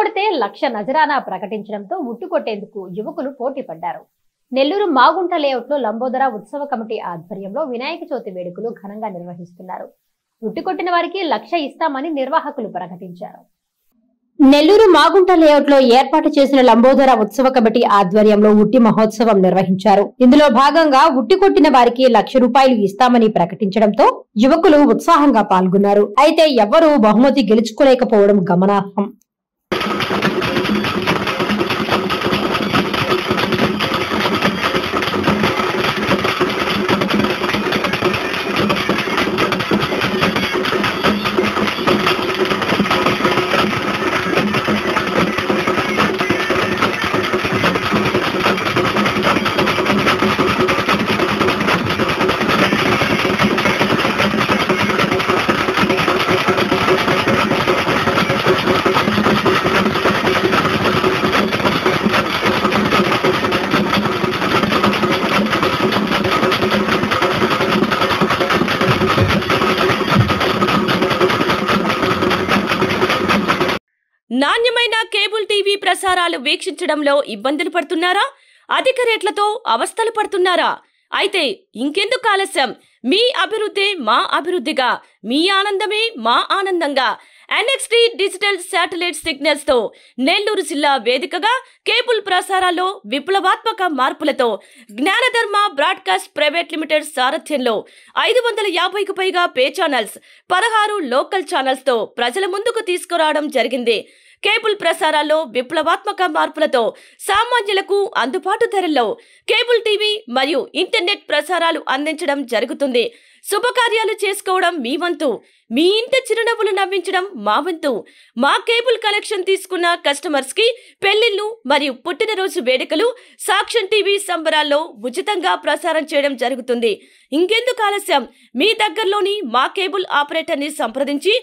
కొడితే లక్ష నజరానా ప్రకటించడంతో ముట్టుకొట్టేందుకు యువకులు పోటీ పడ్డారు. నెల్లూరు మాగుంట లేఅవుట్ లో లంబోదర ఉత్సవ కమిటీ ఆధ్వర్యంలో వినాయక చవితి వేడుకలు ఘనంగా నిర్వహిస్తున్నారు. ముట్టుకొట్టిన వారికి 1,00,000 ఇస్తామని నిర్వాహకులు ప్రకటించారు. నెల్లూరు మాగుంట లేఅవుట్ లో ఏర్పాటు చేసిన లంబోదర ఉత్సవ కమిటీ ఆధ్వర్యంలో ఉట్టి మహోత్సవం నిర్వహించారు. ఇందులో భాగంగా ఉట్టి కొట్టిన వారికి 1,00,000 రూపాయలు ఇస్తామని ప్రకటించడంతో యువకులు ఉత్సాహంగా పాల్గొన్నారు. అయితే ఎవ్వరూ బహుమతి గెలుచుకోలేకపోవడం గమనార్హం. నాణ్యమైన కేబుల్ టీవీ ప్రసారాలు వీక్షించడంలో ఇబ్బందులు పడుతున్నారా? అధిక రేట్లతో అవస్థలు పడుతున్నారా? అయితే ఇంకెందుకు ఆలస్యం? మీ అభివృద్ధి మా అభివృద్ధిగా, మీ ఆనందమే మా ఆనందంగా NXT డిజిటల్ శాటిలైట్ సిగ్నల్స్ తో నెల్లూరు జిల్లా వేదికగా కేబుల్ ప్రసారాల్లో విప్లవాత్మక మార్పులతో జ్ఞానధర్మ బ్రాడ్కాస్ట్ ప్రైవేట్ లిమిటెడ్ సారథ్యంలో 550కు పైగా పే ఛానల్స్, 16 లోకల్ ఛానల్స్ తో ప్రజల ముందుకు తీసుకురావడం జరిగింది. కేబుల్ ప్రసారాల్లో విప్లవాత్మక మార్పులతో సామాన్యులకు అందుబాటు ధరల్లో కేబుల్ టీవీ మరియు ఇంటర్నెట్ ప్రసారాలు అందించడం జరుగుతుంది. శుభకార్యాలు చేసుకోవడం మీ వంతు, మీ ఇంటి చిరునవ్వులు నవ్వించడం మా వంతు. మా కేబుల్ కనెక్షన్ తీసుకున్న కస్టమర్స్ కి పెళ్లిళ్లు మరియు పుట్టినరోజు వేడుకలు సాక్ష్యం టీవీ సంబరాల్లో ఉచితంగా ప్రసారం చేయడం జరుగుతుంది. ఇంకెందుకు ఆలస్యం? మీ దగ్గరలోని మా కేబుల్ ఆపరేటర్ ని సంప్రదించి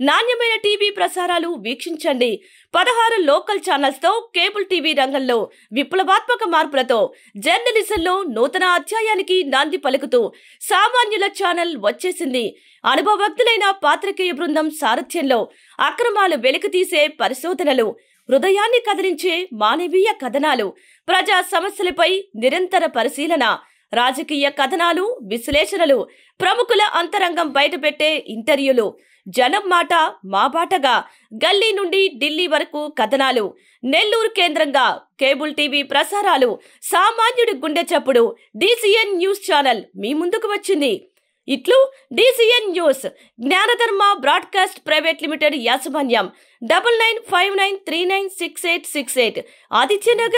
నాణ్యమైన టీవీ ప్రసారాలు వీక్షించండి. 16 లోకల్ ఛానల్స్ తో కేబుల్ టీవీ రంగంలో విప్లవాత్మక మార్పులతో జర్నలిజంలో నూతన అధ్యాయానికి నాంది పలుకుతూ సామాన్యుల ఛానల్ వచ్చేసింది. అనుభవజ్ఞులైన పాత్రికేయ బృందం సారథ్యంలో అక్రమాలు వెలికితీసే పరిశోధనలు, హృదయాన్ని కదిలించే మానవీయ కథనాలు, ప్రజా సమస్యలపై నిరంతర పరిశీలన, రాజకీయ కథనాలు, విశ్లేషణలు, ప్రముఖుల అంతరంగం బయటపెట్టే ఇంటర్వ్యూలు, జనం మాట మా బాటగా గల్లీ నుండి ఢిల్లీ వరకు కథనాలు, నెల్లూరు కేంద్రంగా కేబుల్ టీవీ ప్రసారాలు, సామాన్యుడి గుండె చప్పుడు DCN న్యూస్ ఛానల్ మీ ముందుకు వచ్చింది. ఇట్లు DCN news, జ్ఞానధర్మ broadcast private limited యాజమాన్యం, 9959396868, ఆదిత్యనగర్.